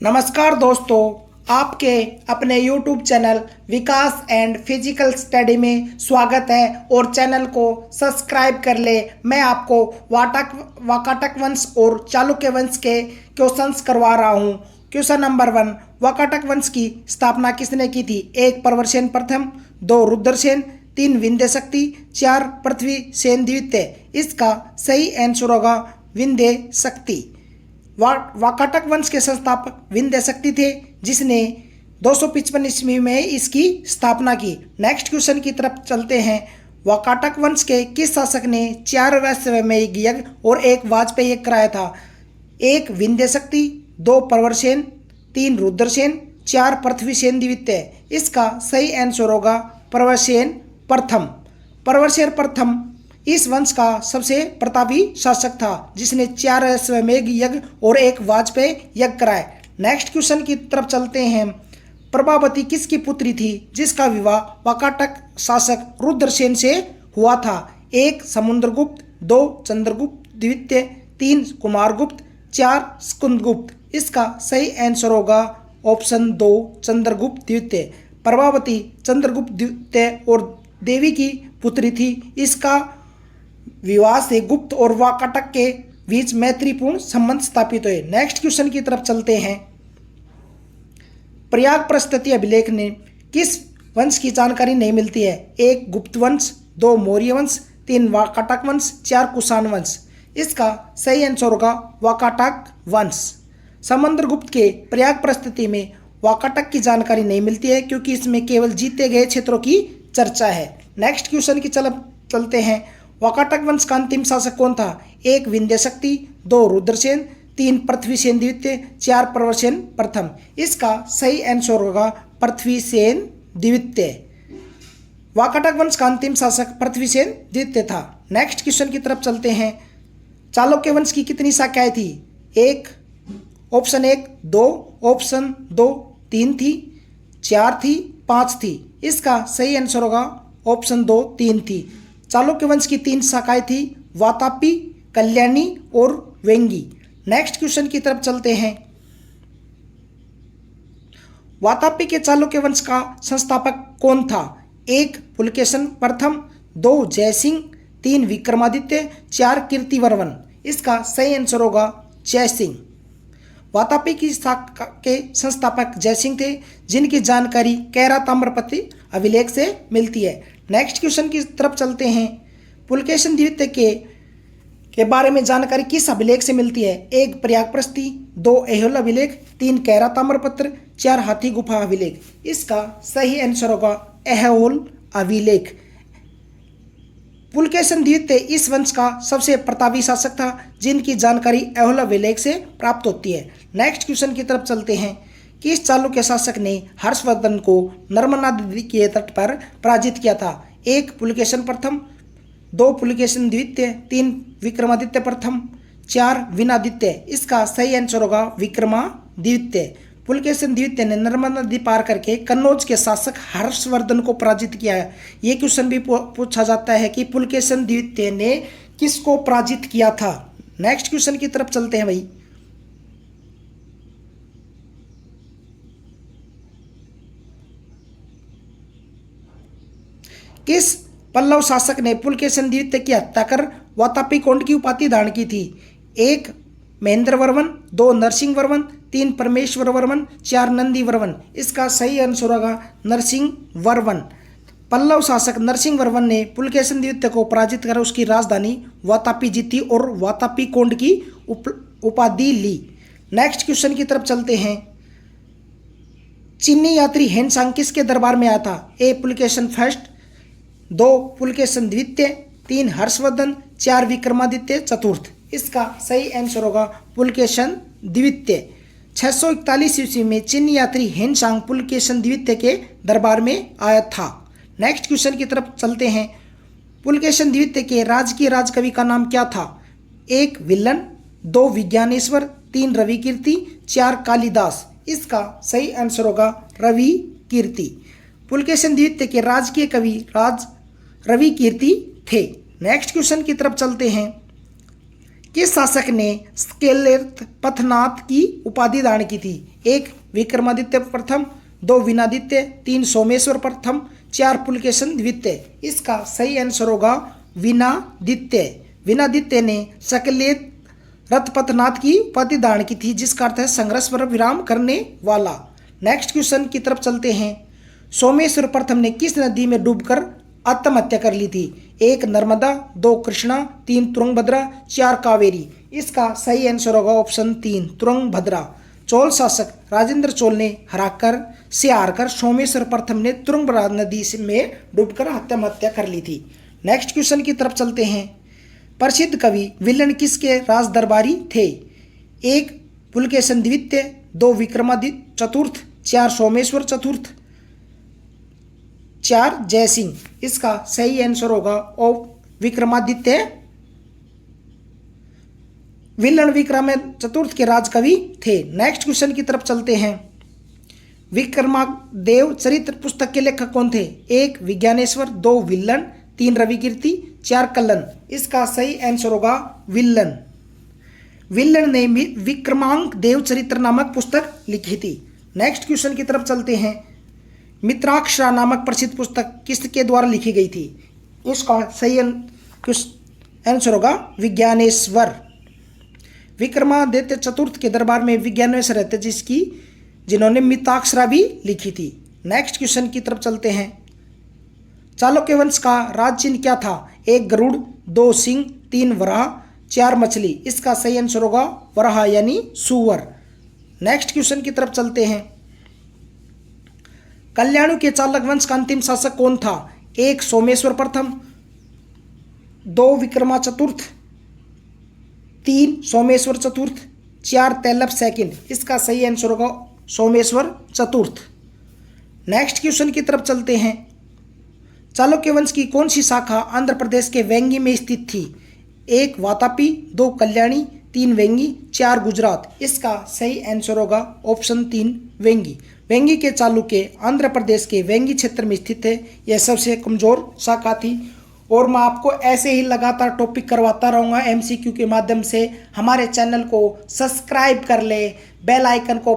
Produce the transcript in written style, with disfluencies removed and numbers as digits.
नमस्कार दोस्तों, आपके अपने YouTube channel Vikas and physical study में स्वागत है और चैनल को सब्सक्राइब कर ले। मैं आपको वाकाटक वंश और चालुक्य वंश के क्वेश्चंस करवा रहा हूँ। क्वेश्चन नंबर 1, वाकाटक वंश की स्थापना किसने की थी? 1 प्रवरसेन प्रथम, 2 रुद्रसेन, 3 विंध्य शक्ति, 4 पृथ्वी सेन द्वितीय। इसका सही आंसर होगा विंध्य शक्ति। वाकाटक वंश के संस्थापक विंध्य शक्ति थे, जिसने 255 ईस्वी में इसकी स्थापना की। नेक्स्ट क्वेश्चन की तरफ चलते हैं। वाकाटक वंश के किस शासक ने 4 वैश्वमेध यज्ञ और 1 वाजपेयी यज्ञ कराया था? 1 विंध्य शक्ति, 2 प्रवरसेन, 3 रुद्रसेन, 4 पृथ्वीसेन द्वितीय। इसका सही आंसर होगा प्रवरसेन प्रथम। प्रवरसेन प्रथम इस वंश का सबसे प्रतापी शासक था, जिसने 4 अश्वमेध यज्ञ और 1 वाजपेयी यज्ञ कराए। नेक्स्ट क्वेश्चन की तरफ चलते हैं। प्रभावती किसकी पुत्री थी, जिसका विवाह वाकाटक शासक रुद्रसेन से हुआ था? 1 समुद्रगुप्त, 2 चंद्रगुप्त द्वितीय, 3 कुमारगुप्त, 4 स्कंदगुप्त। इसका सही आंसर होगा ऑप्शन 2 चंद्रगुप्त द्वितीय। प्रभावती चंद्रगुप्त द्वितीय और देवी की पुत्री थी। इसका विवाह से गुप्त और वाकाटक के बीच मैत्रीपूर्ण संबंध स्थापित हुए। नेक्स्ट क्वेश्चन की तरफ चलते हैं। प्रयाग प्रस्तुति अभिलेख ने किस वंश की जानकारी नहीं मिलती है? 1 गुप्त वंश, 2 मौर्य वंश, 3 वाकाटक वंश, 4 कुषाण वंश। इसका सही आंसर होगा वाकाटक वंश। समुद्रगुप्त के प्रयाग प्रस्तुति में वाकाटक की जानकारी नहीं मिलती है, क्योंकि इसमें केवल जीते गए क्षेत्रों की चर्चा है। नेक्स्ट क्वेश्चन की चलते हैं। वाकाटक वंश का अंतिम शासक कौन था? 1 विंध्य शक्ति, 2 रुद्रसेन, 3 पृथ्वीसेन द्वितीय, 4 प्रवरसेन प्रथम। इसका सही आंसर होगा पृथ्वीसेन द्वितीय। वाकाटक वंश का अंतिम शासक पृथ्वीसेन द्वितीय था। नेक्स्ट क्वेश्चन की तरफ चलते हैं। चालुक्य वंश की कितनी शाखाएं थी? 1 ऑप्शन 1 2, ऑप्शन 2 3 थी, 4 थी, 5 थी। इसका सही आंसर होगा ऑप्शन 2 3 थी। चालुक्य वंश की 3 शाखाएं थी, वातापी, कल्याणी और वेंगी। नेक्स्ट क्वेश्चन की तरफ चलते हैं। वातापी के चालुक्य वंश का संस्थापक कौन था? 1 पुलकेशन प्रथम, 2 जयसिंह, 3 विक्रमादित्य, 4 कीर्तिवर्मन। इसका सही आंसर होगा जयसिंह। वातापी की शाखा के संस्थापक जयसिंह थे, जिनकी जानकारी कैरा ताम्रपत्र अभिलेख से मिलती है। नेक्स्ट क्वेश्चन की तरफ चलते हैं। पुलकेशन द्वितीय के बारे में जानकारी किस अभिलेख से मिलती है? 1 प्रयाग प्रस्ती, 2 ऐहोल अभिलेख, 3 कैरा ताम्रपत्र, 4 हाथी गुफा अभिलेख। इसका सही आंसर होगा ऐहोल अभिलेख। पुलकेशन द्वितीय इस वंश का सबसे प्रतापी शासक था, जिनकी जानकारी ऐहोल अभिलेख से प्राप्त होती है। नेक्स्ट क्वेश्चन की तरफ चलते हैं। किस चालुक्य शासक ने हर्षवर्धन को नर्मदा नदी के तट पर पराजित किया था? 1 पुलकेशन प्रथम, 2 पुलकेशन द्वितीय, 3 विक्रमादित्य प्रथम, 4 विनादित्य। इसका सही आंसर होगा विक्रमादित्य। पुलकेशन द्वितीय ने नर्मदा नदी पार करके कन्नौज के शासक हर्षवर्धन को पराजित किया है। ये क्वेश्चन भी पूछा जाता है कि पुलकेशन द्वितीय ने किसको पराजित किया था। नेक्स्ट क्वेश्चन की तरफ चलते हैं भाई। किस पल्लव शासक ने पुलकेशन द्वितीय की हत्या कर वातापी कोंड की उपाधि धारण की थी? 1 महेंद्र वर्मन, 2 नरसिंह वर्मन, 3 परमेश्वर वर्मन, 4 नंदी वर्मन। इसका सही आंसर होगा नरसिंह वर्मन। पल्लव शासक नरसिंह वर्मन ने पुलकेशन द्वितीय को पराजित कर उसकी राजधानी वातापी जीती और वातापी कोंड की उपाधि ली। नेक्स्ट क्वेश्चन की तरफ चलते हैं। चीनी यात्री हेनसांग किसके दरबार में आया था? 1 पुलकेशन फर्स्ट, 2 पुलकेशन द्वितीय, 3 हर्षवर्धन, 4 विक्रमादित्य चतुर्थ। इसका सही आंसर होगा पुलकेशन द्वितीय। 641 ईस्वी में चीनी यात्री हेनसांग पुलकेशन द्वितीय के दरबार में आया था। नेक्स्ट क्वेश्चन की तरफ चलते हैं। पुलकेशन द्वितीय के राजकीय राजकवि का नाम क्या था? 1 विल्लन, 2 विज्ञानेश्वर, 3 रवि कीर्ति, 4 कालिदास। इसका सही आंसर होगा रवि कीर्ति। पुलकेशन द्वितीय के राजकीय कवि रवि कीर्ति थे। नेक्स्ट क्वेश्चन की तरफ चलते हैं। किस शासक ने स्केलेत पथनाथ की उपाधि दान की थी? 1 विक्रमादित्य प्रथम, 2 विनादित्य, 3 सोमेश्वर प्रथम, 4 पुलकेशन द्वितीय। इसका सही आंसर होगा विनादित्य। विनादित्य ने स्केलेत रथपथनाथ की उपाधि दान की थी, जिसका अर्थ है संघर्ष पर विराम करने वाला। नेक्स्ट क्वेश्चन की तरफ चलते हैं। सोमेश्वर प्रथम ने किस नदी में डूबकर आत्महत्या कर ली थी? 1 नर्मदा, 2 कृष्णा, 3 तुंगभद्रा, 4 कावेरी। इसका सही आंसर होगा ऑप्शन 3 तुंगभद्रा। चोल शासक राजेंद्र चोल ने हारकर सोमेश्वर प्रथम ने तुंगभद्रा नदी में डूबकर आत्महत्या कर ली थी। नेक्स्ट क्वेश्चन की तरफ चलते हैं। प्रसिद्ध कवि विल्लन किसके राज दरबारी थे? 1 पुलकेशन द्वितीय, 2 विक्रमादित्य चतुर्थ, 4 सोमेश्वर चतुर्थ, 4 जयसिंह। इसका सही आंसर होगा विक्रमादित्य। विल्लन विक्रमादित्य चतुर्थ के राजकवि थे। नेक्स्ट क्वेश्चन की तरफ चलते हैं। विक्रमादेव चरित्र पुस्तक के लेखक कौन थे? 1 विज्ञानेश्वर, 2 विल्लन, 3 रविकीर्ति, 4 कल्लन। इसका सही आंसर होगा विल्लन। विल्लन ने विक्रमांक देव चरित्र नामक पुस्तक लिखी थी। नेक्स्ट क्वेश्चन की तरफ चलते हैं। मित्राक्षरा नामक प्रसिद्ध पुस्तक किसके द्वारा लिखी गई थी? इसका सही आंसर होगा विज्ञानेश्वर। विक्रमादित्य चतुर्थ के दरबार में विज्ञानेश्वर रहते जिन्होंने मित्राक्षरा भी लिखी थी। नेक्स्ट क्वेश्चन की तरफ चलते हैं। चालुक्य वंश का राज चिन्ह क्या था? 1 गरुड़, 2 सिंह, 3 वराह, 4 मछली। इसका सही आंसर होगा वराह यानी सुअर। नेक्स्ट क्वेश्चन की तरफ चलते हैं। कल्याणु के चालक वंश का अंतिम शासक कौन था? 1 सोमेश्वर प्रथम, 2 विक्रमा चतुर्थ, 3 सोमेश्वर चतुर्थ, 4 तैलप सेकंड। इसका सही आंसर होगा सोमेश्वर चतुर्थ। नेक्स्ट क्वेश्चन की तरफ चलते हैं। चालुक्य वंश की कौन सी शाखा आंध्र प्रदेश के वेंगी में स्थित थी? 1 वातापी, 2 कल्याणी, 3 वेंगी, 4 गुजरात। इसका सही आंसर होगा ऑप्शन 3 वेंगी। वेंगी के चालुक्य आंध्र प्रदेश के वेंगी क्षेत्र में स्थित है। यह सबसे कमजोर शाखा थी। और मैं आपको ऐसे ही लगातार टॉपिक करवाता रहूँगा एमसीक्यू के माध्यम से। हमारे चैनल को सब्सक्राइब कर ले, बेल आइकन को